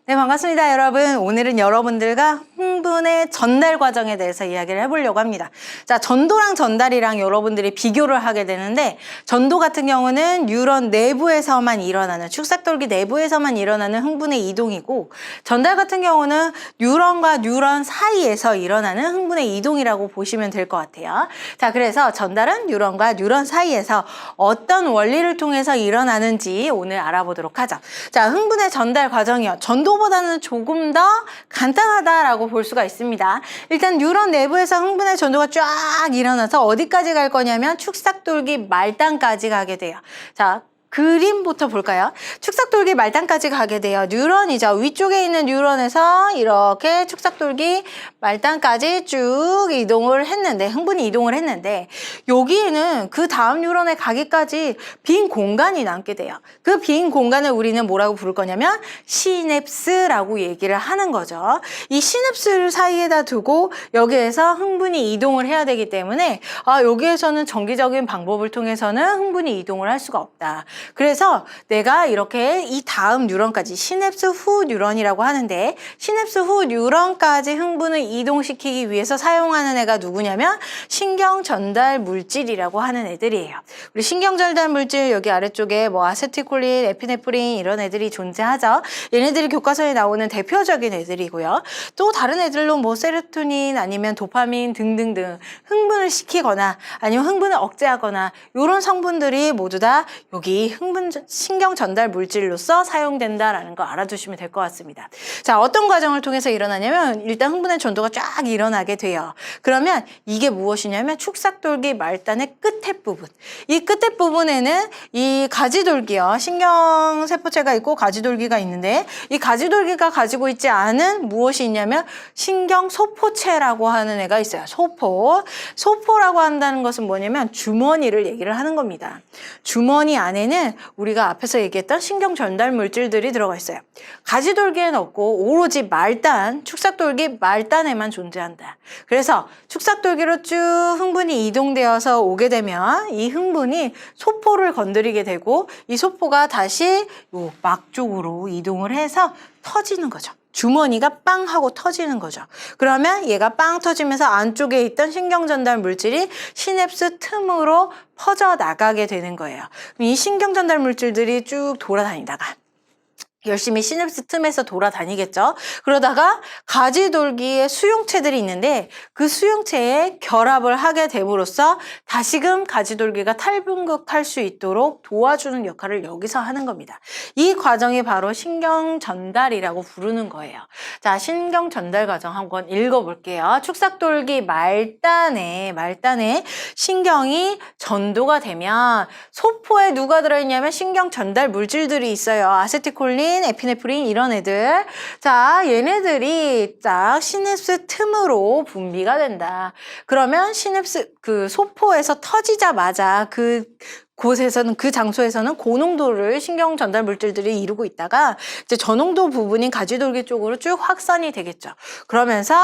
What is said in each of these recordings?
네, 반갑습니다, 여러분. 오늘은 여러분들과 흥분의 전달 과정에 대해서 이야기를 해보려고 합니다. 자, 전도랑 전달이랑 여러분들이 비교를 하게 되는데, 전도 같은 경우는 뉴런 내부에서만 일어나는, 축삭돌기 내부에서만 일어나는 흥분의 이동이고, 전달 같은 경우는 뉴런과 뉴런 사이에서 일어나는 흥분의 이동이라고 보시면 될 것 같아요. 자, 그래서 전달은 뉴런과 뉴런 사이에서 어떤 원리를 통해서 일어나는지 오늘 알아보도록 하죠. 자, 흥분의 전달 과정이요. 전도보다는 조금 더 간단하다라고 볼 수가 있습니다. 일단 뉴런 내부에서 흥분의 전도가 쫙 일어나서 어디까지 갈 거냐면 축삭돌기 말단까지 가게 돼요. 자, 그림부터 볼까요? 축삭돌기 말단까지 가게 돼요. 뉴런이죠. 위쪽에 있는 뉴런에서 이렇게 축삭돌기 말단까지 쭉 이동을 했는데, 흥분이 이동을 했는데, 여기에는 그 다음 뉴런에 가기까지 빈 공간이 남게 돼요. 그 빈 공간을 우리는 뭐라고 부를 거냐면 시냅스라고 얘기를 하는 거죠. 이 시냅스를 사이에다 두고 여기에서 흥분이 이동을 해야 되기 때문에 여기에서는 정기적인 방법을 통해서는 흥분이 이동을 할 수가 없다. 그래서 내가 이렇게 이 다음 뉴런까지 시냅스 후 뉴런이라고 하는데, 시냅스 후 뉴런까지 흥분을 이동시키기 위해서 사용하는 애가 누구냐면 신경 전달 물질이라고 하는 애들이에요. 우리 신경 전달 물질 여기 아래쪽에 뭐 아세틸콜린, 에피네프린 이런 애들이 존재하죠. 얘네들이 교과서에 나오는 대표적인 애들이고요. 또 다른 애들로 뭐 세로토닌 아니면 도파민 등등등 흥분을 시키거나 아니면 흥분을 억제하거나 이런 성분들이 모두 다 여기 흥분 신경 전달 물질로서 사용된다라는 거 알아두시면 될 것 같습니다. 자, 어떤 과정을 통해서 일어나냐면 일단 흥분의 전도가 쫙 일어나게 돼요. 그러면 이게 무엇이냐면 축삭돌기 말단의 끝에 부분. 이 끝에 부분에는 이 가지돌기요. 신경세포체가 있고 가지돌기가 있는데, 이 가지돌기가 가지고 있지 않은 무엇이 있냐면 신경소포체라고 하는 애가 있어요. 소포라고 한다는 것은 뭐냐면 주머니를 얘기를 하는 겁니다. 주머니 안에는 우리가 앞에서 얘기했던 신경 전달 물질들이 들어가 있어요. 가지돌기에는 없고 오로지 말단, 축삭돌기 말단에만 존재한다. 그래서 축삭돌기로 쭉 흥분이 이동되어서 오게 되면 이 흥분이 소포를 건드리게 되고 이 소포가 다시 요 막 쪽으로 이동을 해서 터지는 거죠. 주머니가 빵 하고 터지는 거죠. 그러면 얘가 빵 터지면서 안쪽에 있던 신경 전달 물질이 시냅스 틈으로 퍼져 나가게 되는 거예요. 이 신경 전달 물질들이 쭉 돌아다니다가 열심히 시냅스 틈에서 돌아다니겠죠. 그러다가 가지돌기의 수용체들이 있는데 그 수용체에 결합을 하게 됨으로써 다시금 가지돌기가 탈분극할 수 있도록 도와주는 역할을 여기서 하는 겁니다. 이 과정이 바로 신경 전달이라고 부르는 거예요. 자, 신경 전달 과정 한번 읽어볼게요. 축삭돌기 말단에 신경이 전도가 되면 소포에 누가 들어있냐면 신경 전달 물질들이 있어요. 아세틸콜린, 에피네프린 이런 애들. 자, 얘네들이 딱 시냅스 틈으로 분비가 된다. 그러면 시냅스 그 소포에서 터지자마자 곳에서는 그 장소에서는 고농도를 신경 전달 물질들이 이루고 있다가 이제 저농도 부분인 가지돌기 쪽으로 쭉 확산이 되겠죠. 그러면서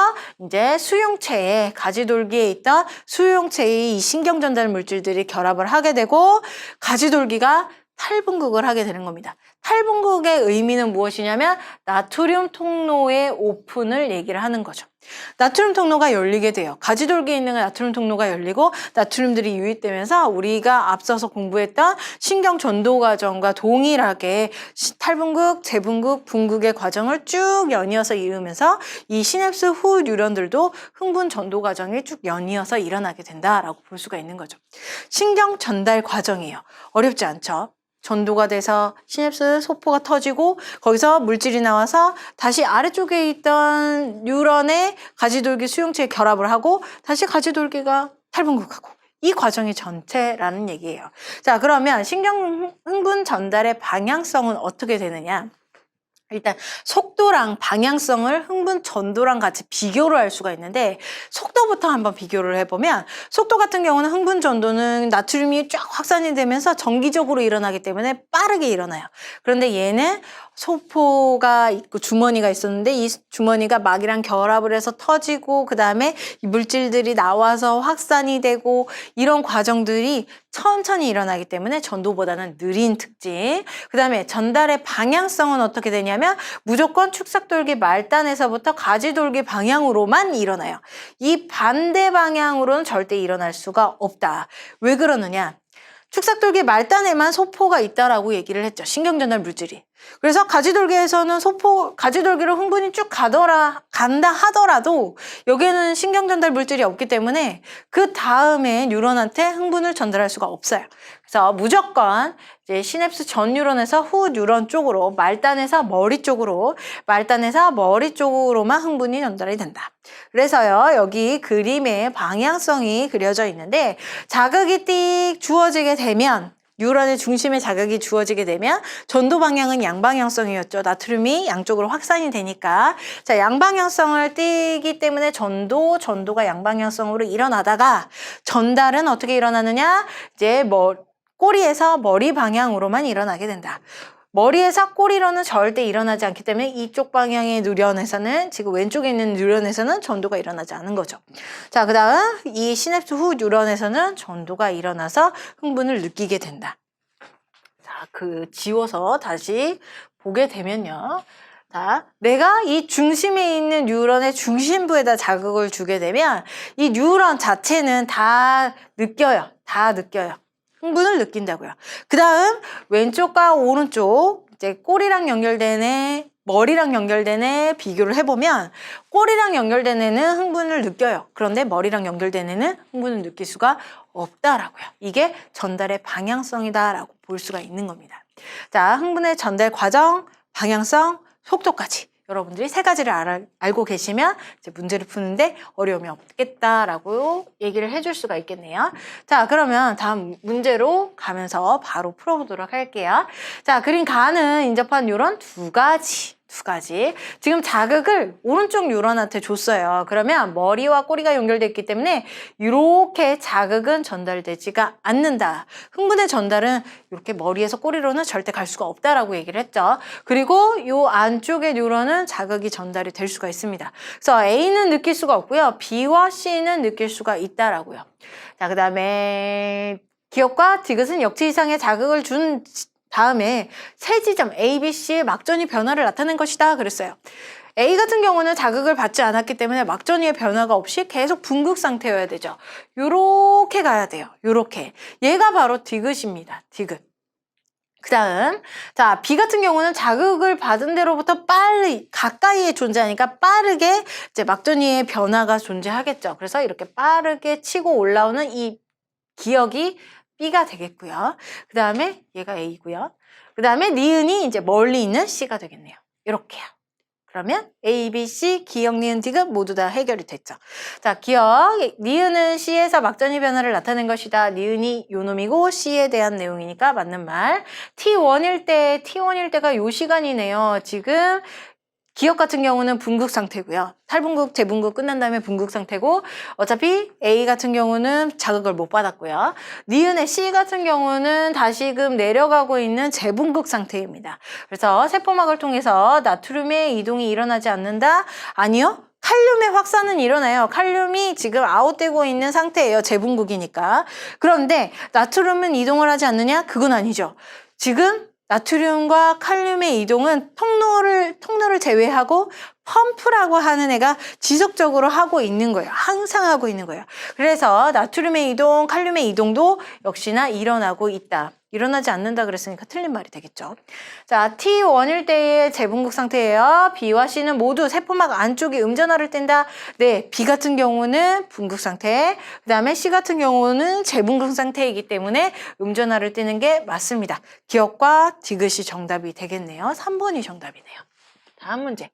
이제 수용체에 가지돌기에 있던 수용체의 이 신경 전달 물질들이 결합을 하게 되고 가지돌기가 탈분극을 하게 되는 겁니다. 탈분극의 의미는 무엇이냐면 나트륨 통로의 오픈을 얘기를 하는 거죠. 나트륨 통로가 열리게 돼요. 가지돌기에 있는 나트륨 통로가 열리고 나트륨들이 유입되면서 우리가 앞서서 공부했던 신경 전도 과정과 동일하게 탈분극, 재분극, 분극의 과정을 쭉 연이어서 이루면서 이 시냅스 후 뉴런들도 흥분 전도 과정이 쭉 연이어서 일어나게 된다라고 볼 수가 있는 거죠. 신경 전달 과정이에요. 어렵지 않죠? 전도가 돼서 시냅스 소포가 터지고 거기서 물질이 나와서 다시 아래쪽에 있던 뉴런의 가지돌기 수용체에 결합을 하고 다시 가지돌기가 탈분극하고 이 과정이 전체라는 얘기예요. 자, 그러면 신경 흥분 전달의 방향성은 어떻게 되느냐? 일단 속도랑 방향성을 흥분 전도랑 같이 비교를 할 수가 있는데 속도부터 한번 비교를 해보면 속도 같은 경우는 흥분 전도는 나트륨이 쫙 확산이 되면서 정기적으로 일어나기 때문에 빠르게 일어나요. 그런데 얘는 소포가 있고 주머니가 있었는데 이 주머니가 막이랑 결합을 해서 터지고 그 다음에 물질들이 나와서 확산이 되고 이런 과정들이 천천히 일어나기 때문에 전도보다는 느린 특징. 그 다음에 전달의 방향성은 어떻게 되냐면 무조건 축삭돌기 말단에서부터 가지돌기 방향으로만 일어나요. 이 반대 방향으로는 절대 일어날 수가 없다. 왜 그러느냐? 축삭돌기 말단에만 소포가 있다라고 얘기를 했죠. 신경전달 물질이. 그래서 가지돌기에서는 가지돌기로 흥분이 쭉 간다 하더라도 여기에는 신경전달 물질이 없기 때문에 그 다음에 뉴런한테 흥분을 전달할 수가 없어요. 그래서 무조건 이제 시냅스 전 뉴런에서 후 뉴런 쪽으로, 말단에서 머리 쪽으로만 흥분이 전달이 된다. 그래서요, 여기 그림에 방향성이 그려져 있는데 자극이 띡 주어지게 되면 뉴런의 중심에 자극이 주어지게 되면 전도 방향은 양방향성이었죠. 나트륨이 양쪽으로 확산이 되니까. 자, 양방향성을 띠기 때문에 전도가 양방향성으로 일어나다가 전달은 어떻게 일어나느냐? 이제 꼬리에서 머리 방향으로만 일어나게 된다. 머리에서 꼬리로는 절대 일어나지 않기 때문에 이쪽 방향의 뉴런에서는, 지금 왼쪽에 있는 뉴런에서는 전도가 일어나지 않은 거죠. 자, 그 다음 이 시냅스 후 뉴런에서는 전도가 일어나서 흥분을 느끼게 된다. 자, 지워서 다시 보게 되면요. 자, 내가 이 중심에 있는 뉴런의 중심부에다 자극을 주게 되면 이 뉴런 자체는 다 느껴요. 흥분을 느낀다고요. 그 다음 왼쪽과 오른쪽 이제 꼬리랑 연결되는 머리랑 연결되는 비교를 해보면 꼬리랑 연결된 애는 흥분을 느껴요. 그런데 머리랑 연결된 애는 흥분을 느낄 수가 없다라고요. 이게 전달의 방향성이다라고 볼 수가 있는 겁니다. 자, 흥분의 전달 과정, 방향성, 속도까지 여러분들이 세 가지를 알고 계시면 이제 문제를 푸는데 어려움이 없겠다라고 얘기를 해줄 수가 있겠네요. 자, 그러면 다음 문제로 가면서 바로 풀어보도록 할게요. 자, 그림 가는 인접한 뉴런 두 가지. 지금 자극을 오른쪽 뉴런한테 줬어요. 그러면 머리와 꼬리가 연결됐기 때문에 이렇게 자극은 전달되지가 않는다. 흥분의 전달은 이렇게 머리에서 꼬리로는 절대 갈 수가 없다라고 얘기를 했죠. 그리고 이 안쪽의 뉴런은 자극이 전달이 될 수가 있습니다. 그래서 A는 느낄 수가 없고요. B와 C는 느낄 수가 있다라고요. 자, 그 다음에 기억과 디귿은 역치 이상의 자극을 준 다음에 세 지점 A, B, C의 막전이 변화를 나타낸 것이다 그랬어요. A 같은 경우는 자극을 받지 않았기 때문에 막전위의 변화가 없이 계속 분극 상태여야 되죠. 요렇게 가야 돼요. 요렇게. 얘가 바로 디귿입니다. 디귿. 그 다음, 자, B 같은 경우는 자극을 받은 데로부터 빨리, 가까이에 존재하니까 빠르게 이제 막전위의 변화가 존재하겠죠. 그래서 이렇게 빠르게 치고 올라오는 이 기억이 B가 되겠고요. 그 다음에 얘가 A고요. 그 다음에 니은이 이제 멀리 있는 C가 되겠네요. 이렇게요. 그러면 A, B, C, 기억, 니은, 디귿 모두 다 해결이 됐죠. 자, 기억, 니은은 C에서 막전위 변화를 나타낸 것이다. 니은이 요놈이고 C에 대한 내용이니까 맞는 말. T1일 때가 요 시간이네요. 지금 기억 같은 경우는 분극 상태고요. 탈분극, 재분극 끝난 다음에 분극 상태고 어차피 A 같은 경우는 자극을 못 받았고요. 니은의 C 같은 경우는 다시금 내려가고 있는 재분극 상태입니다. 그래서 세포막을 통해서 나트륨의 이동이 일어나지 않는다? 아니요. 칼륨의 확산은 일어나요. 칼륨이 지금 아웃되고 있는 상태예요. 재분극이니까. 그런데 나트륨은 이동을 하지 않느냐? 그건 아니죠. 지금 나트륨과 칼륨의 이동은 통로를 제외하고 펌프라고 하는 애가 지속적으로 하고 있는 거예요. 항상 하고 있는 거예요. 그래서 나트륨의 이동, 칼륨의 이동도 역시나 일어나고 있다. 일어나지 않는다 그랬으니까 틀린 말이 되겠죠. 자, T1일 때의 재분극 상태예요. B와 C는 모두 세포막 안쪽이 음전화를 뗀다. 네, B 같은 경우는 분극 상태, 그 다음에 C 같은 경우는 재분극 상태이기 때문에 음전화를 띄는 게 맞습니다. 기억과 디귿이 정답이 되겠네요. 3번이 정답이네요. 다음 문제.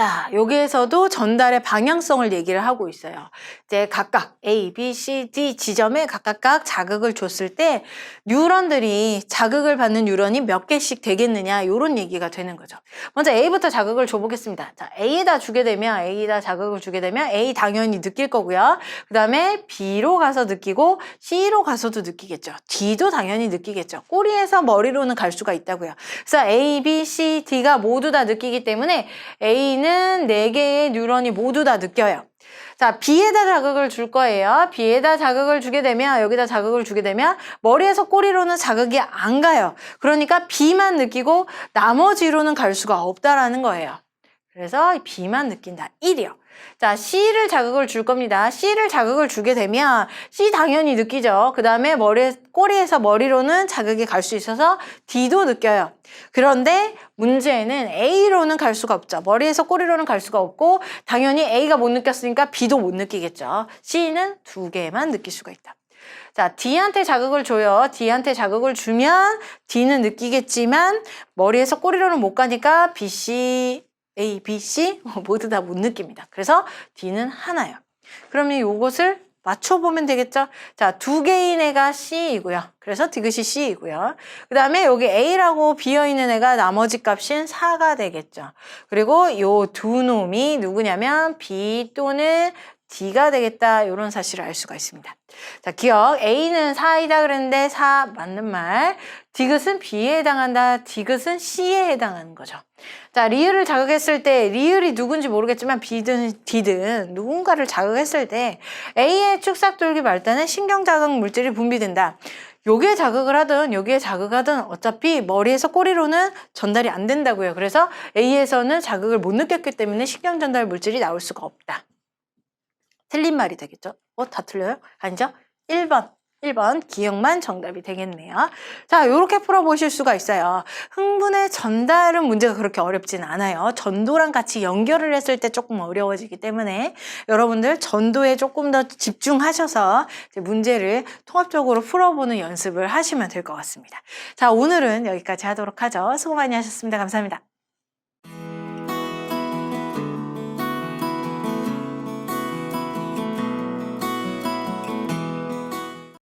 자, 여기에서도 전달의 방향성을 얘기를 하고 있어요. 이제 각각 A, B, C, D 지점에 각각 자극을 줬을 때 뉴런들이 자극을 받는 뉴런이 몇 개씩 되겠느냐 이런 얘기가 되는 거죠. 먼저 A부터 자극을 줘보겠습니다. 자, A에다 자극을 주게 되면 A 당연히 느낄 거고요. 그 다음에 B로 가서 느끼고 C로 가서도 느끼겠죠. D도 당연히 느끼겠죠. 꼬리에서 머리로는 갈 수가 있다고요. 그래서 A, B, C, D가 모두 다 느끼기 때문에 A는 4개의 뉴런이 모두 다 느껴요. 자, B에다 자극을 줄 거예요. B에다 자극을 주게 되면, 여기다 자극을 주게 되면 머리에서 꼬리로는 자극이 안 가요. 그러니까 B만 느끼고 나머지로는 갈 수가 없다라는 거예요. 그래서 B만 느낀다. 1이요. 자, C를 자극을 줄 겁니다. C를 자극을 주게 되면 C 당연히 느끼죠. 그 다음에 꼬리에서 머리로는 자극이 갈 수 있어서 D도 느껴요. 그런데 문제는 A로는 갈 수가 없죠. 머리에서 꼬리로는 갈 수가 없고 당연히 A가 못 느꼈으니까 B도 못 느끼겠죠. C는 2개만 느낄 수가 있다. 자, D한테 자극을 줘요. D한테 자극을 주면 D는 느끼겠지만 머리에서 꼬리로는 못 가니까 B, C, A, B, C 모두 다 못 느낍니다. 그래서 D는 하나요. 그러면 이것을 맞춰보면 되겠죠? 자, 2개인 애가 C이고요. 그래서 디귿이 C이고요. 그 다음에 여기 A라고 비어있는 애가 나머지 값인 4가 되겠죠. 그리고 요 두 놈이 누구냐면 B 또는 D가 되겠다. 이런 사실을 알 수가 있습니다. 자, 기억. A는 4이다 그랬는데 4 맞는 말. 디귿은 B에 해당한다. 디귿은 C에 해당하는 거죠. 자, 리을을 자극했을 때 리을이 누군지 모르겠지만 B든 D든 누군가를 자극했을 때 A의 축삭돌기 말단에 신경자극 물질이 분비된다. 여기에 자극을 하든 여기에 자극하든 어차피 머리에서 꼬리로는 전달이 안 된다고요. 그래서 A에서는 자극을 못 느꼈기 때문에 신경전달 물질이 나올 수가 없다. 틀린 말이 되겠죠? 다 틀려요? 아니죠? 1번 기억만 정답이 되겠네요. 자, 이렇게 풀어보실 수가 있어요. 흥분의 전달은 문제가 그렇게 어렵진 않아요. 전도랑 같이 연결을 했을 때 조금 어려워지기 때문에 여러분들 전도에 조금 더 집중하셔서 문제를 통합적으로 풀어보는 연습을 하시면 될 것 같습니다. 자, 오늘은 여기까지 하도록 하죠. 수고 많이 하셨습니다. 감사합니다.